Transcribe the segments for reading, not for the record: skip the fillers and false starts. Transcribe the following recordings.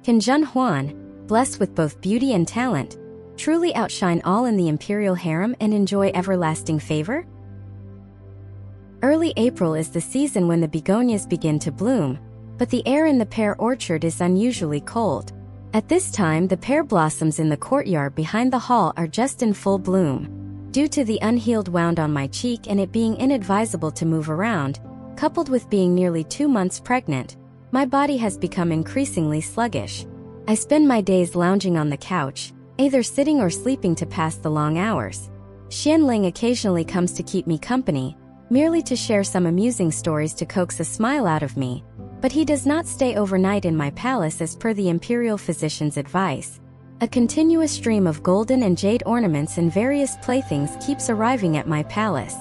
Can Zhen Huan, blessed with both beauty and talent, truly outshine all in the imperial harem and enjoy everlasting favor? Early April is the season when the begonias begin to bloom, but the air in the pear orchard is unusually cold. At this time, the pear blossoms in the courtyard behind the hall are just in full bloom. Due to the unhealed wound on my cheek and it being inadvisable to move around, coupled with being nearly 2 months pregnant, my body has become increasingly sluggish. I spend my days lounging on the couch, either sitting or sleeping to pass the long hours. Xianling occasionally comes to keep me company, merely to share some amusing stories to coax a smile out of me, but he does not stay overnight in my palace as per the imperial physician's advice. A continuous stream of golden and jade ornaments and various playthings keeps arriving at my palace.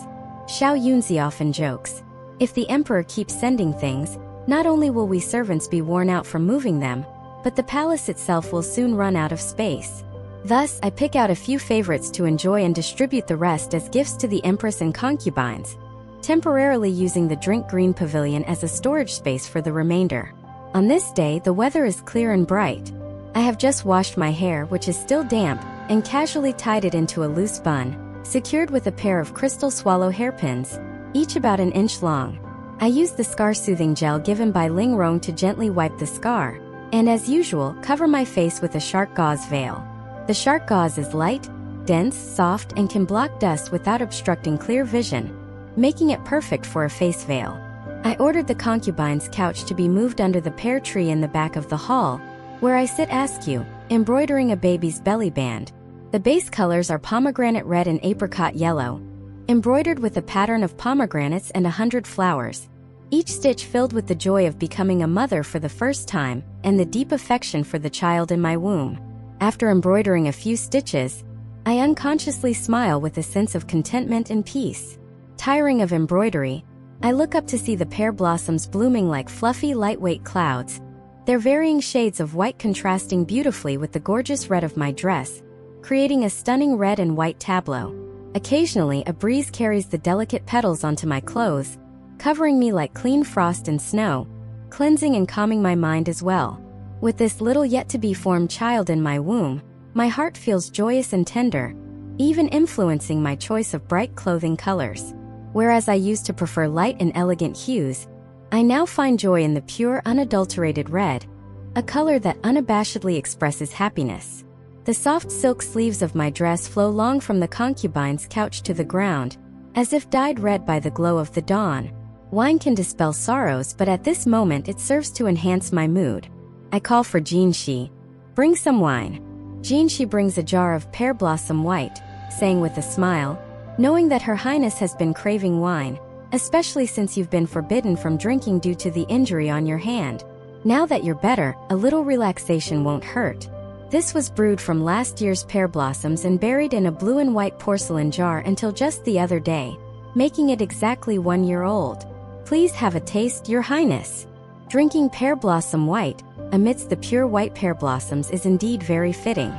Xiao Yunzi often jokes, if the emperor keeps sending things, not only will we servants be worn out from moving them, but the palace itself will soon run out of space. Thus, I pick out a few favorites to enjoy and distribute the rest as gifts to the empress and concubines, temporarily using the drink green pavilion as a storage space for the remainder. On this day, the weather is clear and bright. I have just washed my hair, which is still damp, and casually tied it into a loose bun, secured with a pair of crystal swallow hairpins, each about an inch long. I use the scar-soothing gel given by Ling Rong to gently wipe the scar, and as usual, cover my face with a shark gauze veil. The shark gauze is light, dense, soft, and can block dust without obstructing clear vision, making it perfect for a face veil. I ordered the concubine's couch to be moved under the pear tree in the back of the hall, where I sit askew, embroidering a baby's belly band. The base colors are pomegranate red and apricot yellow, embroidered with a pattern of pomegranates and 100 flowers, each stitch filled with the joy of becoming a mother for the first time and the deep affection for the child in my womb. After embroidering a few stitches, I unconsciously smile with a sense of contentment and peace. Tiring of embroidery, I look up to see the pear blossoms blooming like fluffy, lightweight clouds, their varying shades of white contrasting beautifully with the gorgeous red of my dress, creating a stunning red and white tableau. Occasionally, a breeze carries the delicate petals onto my clothes, covering me like clean frost and snow, cleansing and calming my mind as well. With this little yet-to-be-formed child in my womb, my heart feels joyous and tender, even influencing my choice of bright clothing colors. Whereas I used to prefer light and elegant hues, I now find joy in the pure, unadulterated red, a color that unabashedly expresses happiness. The soft silk sleeves of my dress flow long from the concubine's couch to the ground, as if dyed red by the glow of the dawn. Wine can dispel sorrows, but at this moment it serves to enhance my mood. I call for Jinshi. Bring some wine. Jinshi brings a jar of pear blossom white, saying with a smile, knowing that Her Highness has been craving wine, especially since you've been forbidden from drinking due to the injury on your hand. Now that you're better, a little relaxation won't hurt. This was brewed from last year's pear blossoms and buried in a blue and white porcelain jar until just the other day, making it exactly 1 year old. Please have a taste, Your Highness. Drinking pear blossom white, amidst the pure white pear blossoms, is indeed very fitting.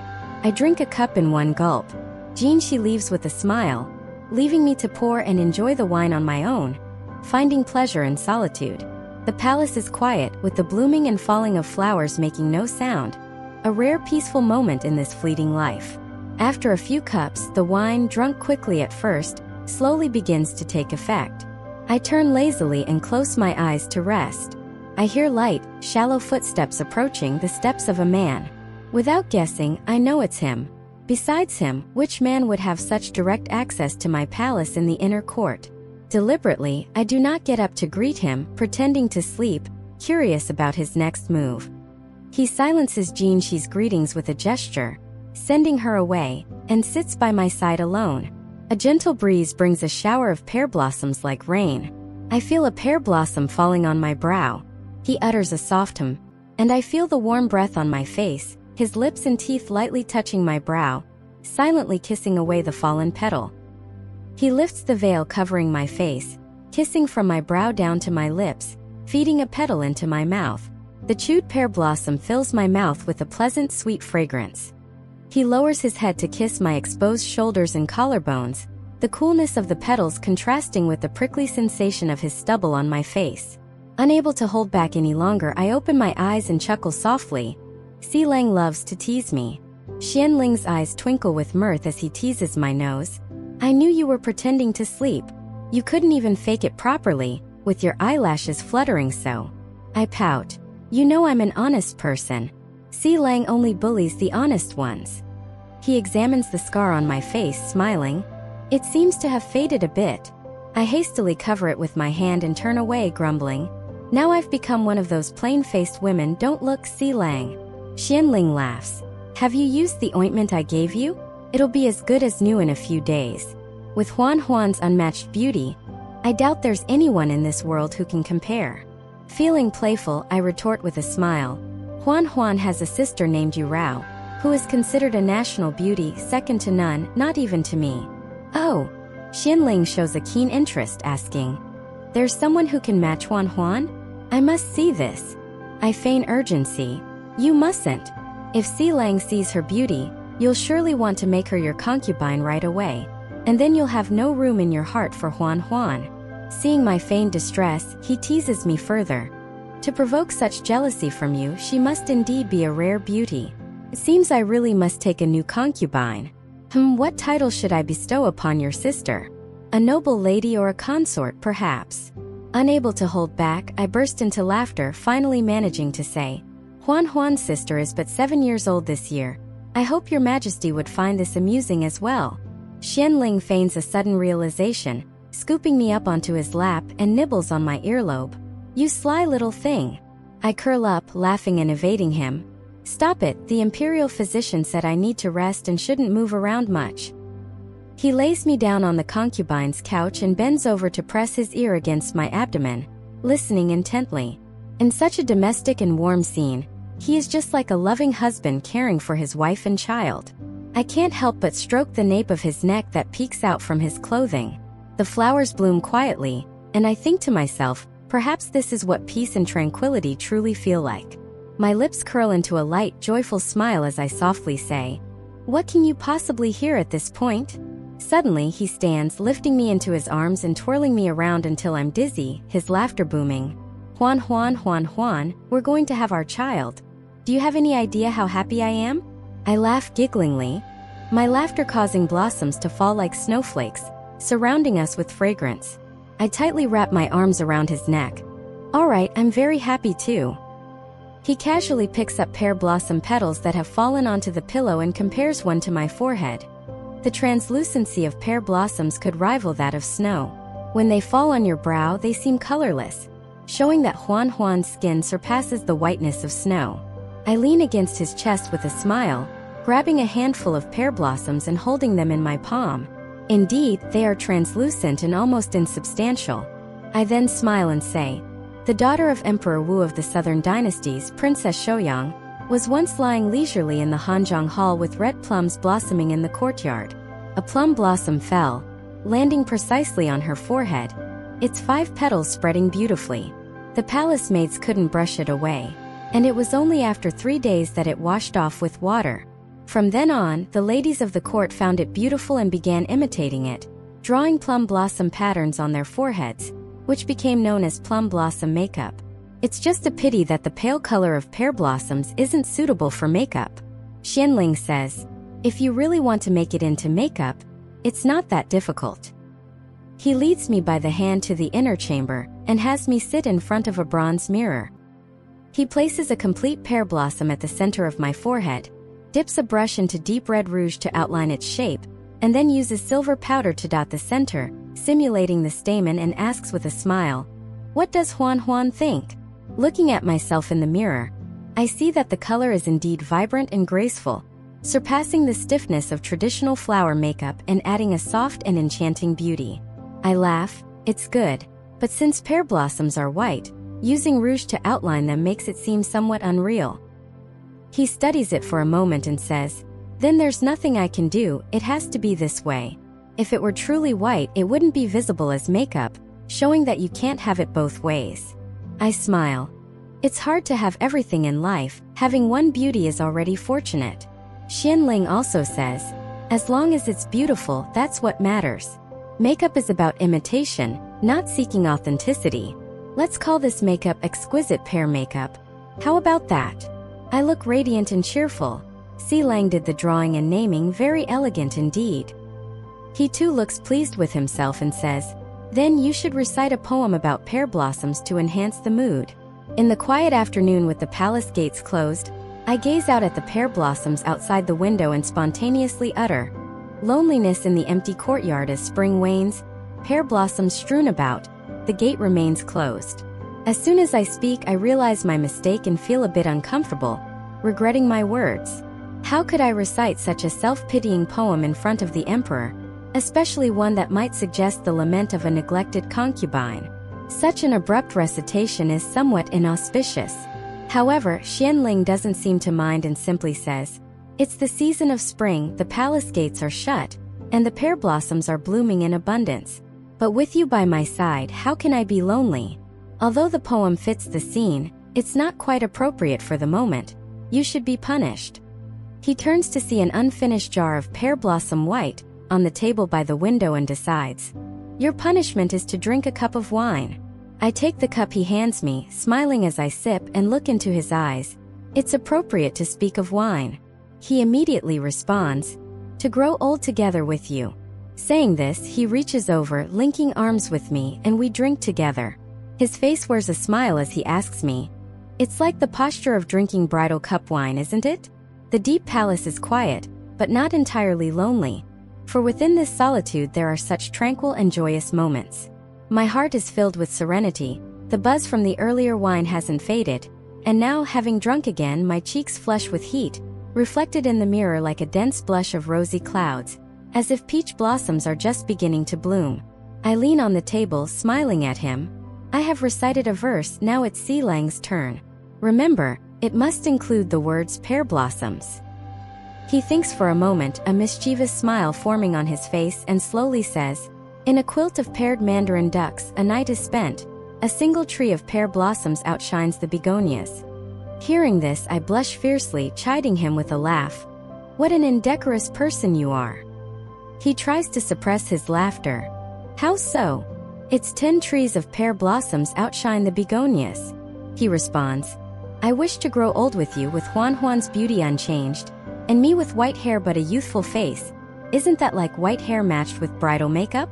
I drink a cup in one gulp. Jinshi leaves with a smile, leaving me to pour and enjoy the wine on my own, finding pleasure in solitude. The palace is quiet, with the blooming and falling of flowers making no sound, a rare peaceful moment in this fleeting life. After a few cups, the wine, drunk quickly at first, slowly begins to take effect. I turn lazily and close my eyes to rest. I hear light, shallow footsteps approaching, the steps of a man. Without guessing, I know it's him. Besides him, which man would have such direct access to my palace in the inner court? Deliberately, I do not get up to greet him, pretending to sleep, curious about his next move. He silences Jinshi's greetings with a gesture, sending her away, and sits by my side alone. A gentle breeze brings a shower of pear blossoms like rain. I feel a pear blossom falling on my brow. He utters a soft hum, and I feel the warm breath on my face, his lips and teeth lightly touching my brow, silently kissing away the fallen petal. He lifts the veil covering my face, kissing from my brow down to my lips, feeding a petal into my mouth. The chewed pear blossom fills my mouth with a pleasant, sweet fragrance. He lowers his head to kiss my exposed shoulders and collarbones, the coolness of the petals contrasting with the prickly sensation of his stubble on my face. Unable to hold back any longer, I open my eyes and chuckle softly, Lang loves to tease me. Ling's eyes twinkle with mirth as he teases my nose. I knew you were pretending to sleep. You couldn't even fake it properly, with your eyelashes fluttering so. I pout. You know I'm an honest person. Lang only bullies the honest ones. He examines the scar on my face, smiling. It seems to have faded a bit. I hastily cover it with my hand and turn away, grumbling. Now I've become one of those plain-faced women. Don't look, Lang. Ling laughs. Have you used the ointment I gave you? It'll be as good as new in a few days. With Huan's unmatched beauty, I doubt there's anyone in this world who can compare. Feeling playful, I retort with a smile. Huan has a sister named Yurao, who is considered a national beauty, second to none, not even to me. Oh. Ling shows a keen interest, asking. There's someone who can match Huan? I must see this. I feign urgency. You mustn't. If Lang sees her beauty, you'll surely want to make her your concubine right away. And then you'll have no room in your heart for Huan. Seeing my feigned distress, he teases me further. To provoke such jealousy from you, she must indeed be a rare beauty. It seems I really must take a new concubine. What title should I bestow upon your sister? A noble lady or a consort, perhaps? Unable to hold back, I burst into laughter, finally managing to say, Huan's sister is but 7 years old this year. I hope your majesty would find this amusing as well. Ling feigns a sudden realization, scooping me up onto his lap and nibbles on my earlobe. You sly little thing. I curl up, laughing and evading him. Stop it, the imperial physician said I need to rest and shouldn't move around much. He lays me down on the concubine's couch and bends over to press his ear against my abdomen, listening intently. In such a domestic and warm scene, he is just like a loving husband caring for his wife and child. I can't help but stroke the nape of his neck that peeks out from his clothing. The flowers bloom quietly, and I think to myself, perhaps this is what peace and tranquility truly feel like. My lips curl into a light, joyful smile as I softly say, What can you possibly hear at this point? Suddenly he stands, lifting me into his arms and twirling me around until I'm dizzy, his laughter booming. Huan, we're going to have our child. Do you have any idea how happy I am? I laugh gigglingly, my laughter causing blossoms to fall like snowflakes, surrounding us with fragrance. I tightly wrap my arms around his neck. All right, I'm very happy too. He casually picks up pear blossom petals that have fallen onto the pillow and compares one to my forehead. The translucency of pear blossoms could rival that of snow. When they fall on your brow, they seem colorless, showing that Huan's skin surpasses the whiteness of snow. I lean against his chest with a smile, grabbing a handful of pear blossoms and holding them in my palm. Indeed, they are translucent and almost insubstantial. I then smile and say, the daughter of Emperor Wu of the Southern Dynasties, Princess Shouyang, was once lying leisurely in the Hanzhong Hall with red plums blossoming in the courtyard. A plum blossom fell, landing precisely on her forehead, its 5 petals spreading beautifully. The palace maids couldn't brush it away, and it was only after 3 days that it washed off with water. From then on, the ladies of the court found it beautiful and began imitating it, drawing plum blossom patterns on their foreheads, which became known as plum blossom makeup. It's just a pity that the pale color of pear blossoms isn't suitable for makeup. Ling says, if you really want to make it into makeup, it's not that difficult. He leads me by the hand to the inner chamber and has me sit in front of a bronze mirror. He places a complete pear blossom at the center of my forehead, dips a brush into deep red rouge to outline its shape, and then uses silver powder to dot the center, simulating the stamen, and asks with a smile, what does Huan think? Looking at myself in the mirror, I see that the color is indeed vibrant and graceful, surpassing the stiffness of traditional flower makeup and adding a soft and enchanting beauty. I laugh, it's good, but since pear blossoms are white, using rouge to outline them makes it seem somewhat unreal. He studies it for a moment and says, then there's nothing I can do, it has to be this way. If it were truly white, it wouldn't be visible as makeup, showing that you can't have it both ways. I smile. It's hard to have everything in life, having one beauty is already fortunate. Ling also says, as long as it's beautiful, that's what matters. Makeup is about imitation, not seeking authenticity. Let's call this makeup exquisite pear makeup. How about that? I look radiant and cheerful. Lang did the drawing and naming very elegant indeed. He too looks pleased with himself and says, "Then you should recite a poem about pear blossoms to enhance the mood." In the quiet afternoon with the palace gates closed, I gaze out at the pear blossoms outside the window and spontaneously utter, "Loneliness in the empty courtyard as spring wanes, pear blossoms strewn about, the gate remains closed." As soon as I speak, I realize my mistake and feel a bit uncomfortable, regretting my words. How could I recite such a self-pitying poem in front of the emperor, especially one that might suggest the lament of a neglected concubine? Such an abrupt recitation is somewhat inauspicious. However, Xianling doesn't seem to mind and simply says, "It's the season of spring, the palace gates are shut, and the pear blossoms are blooming in abundance. But with you by my side, how can I be lonely? Although the poem fits the scene, it's not quite appropriate for the moment. You should be punished." He turns to see an unfinished jar of pear blossom white on the table by the window and decides, "Your punishment is to drink a cup of wine." I take the cup he hands me, smiling as I sip and look into his eyes. "It's appropriate to speak of wine." He immediately responds, "To grow old together with you." Saying this, he reaches over, linking arms with me, and we drink together. His face wears a smile as he asks me, "It's like the posture of drinking bridal cup wine, isn't it?" The deep palace is quiet, but not entirely lonely, for within this solitude there are such tranquil and joyous moments. My heart is filled with serenity, the buzz from the earlier wine hasn't faded, and now, having drunk again, my cheeks flush with heat, reflected in the mirror like a dense blush of rosy clouds, as if peach blossoms are just beginning to bloom. I lean on the table, smiling at him. I have recited a verse, now it's Lang's turn. Remember, it must include the words pear blossoms. He thinks for a moment, a mischievous smile forming on his face, and slowly says, "In a quilt of paired mandarin ducks, a night is spent. A single tree of pear blossoms outshines the begonias." Hearing this, I blush fiercely, chiding him with a laugh. "What an indecorous person you are." He tries to suppress his laughter. "How so?" "It's 10 trees of pear blossoms outshine the begonias." He responds, "I wish to grow old with you, with Huan's beauty unchanged, and me with white hair but a youthful face. Isn't that like white hair matched with bridal makeup?"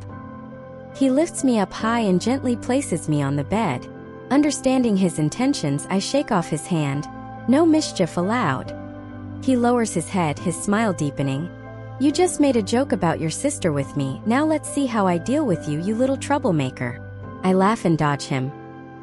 He lifts me up high and gently places me on the bed. Understanding his intentions, I shake off his hand. "No mischief allowed." He lowers his head, his smile deepening. "You just made a joke about your sister with me, now let's see how I deal with you, you little troublemaker." I laugh and dodge him.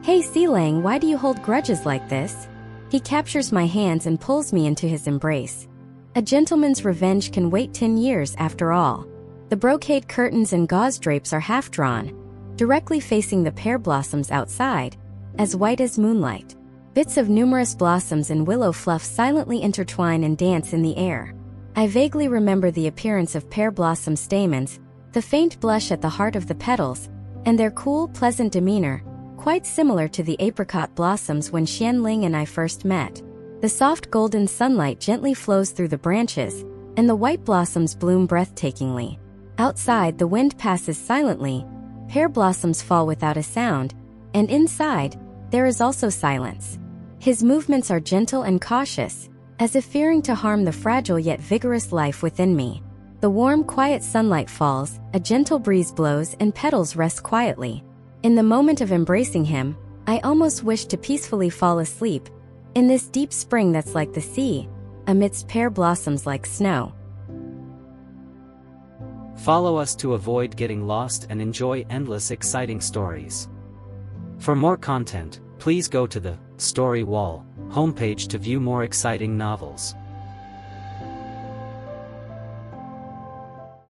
"Hey Lang, why do you hold grudges like this?" He captures my hands and pulls me into his embrace. A gentleman's revenge can wait 10 years after all. The brocade curtains and gauze drapes are half drawn, directly facing the pear blossoms outside, as white as moonlight. Bits of numerous blossoms and willow fluff silently intertwine and dance in the air. I vaguely remember the appearance of pear blossom stamens, the faint blush at the heart of the petals, and their cool, pleasant demeanor, quite similar to the apricot blossoms when Xianling and I first met. The soft golden sunlight gently flows through the branches, and the white blossoms bloom breathtakingly. Outside, the wind passes silently, pear blossoms fall without a sound, and inside, there is also silence. His movements are gentle and cautious, as if fearing to harm the fragile yet vigorous life within me. The warm, quiet sunlight falls, a gentle breeze blows, and petals rest quietly. In the moment of embracing him, I almost wish to peacefully fall asleep, in this deep spring that's like the sea, amidst pear blossoms like snow. Follow us to avoid getting lost and enjoy endless exciting stories. For more content, please go to the Story Wall homepage to view more exciting novels.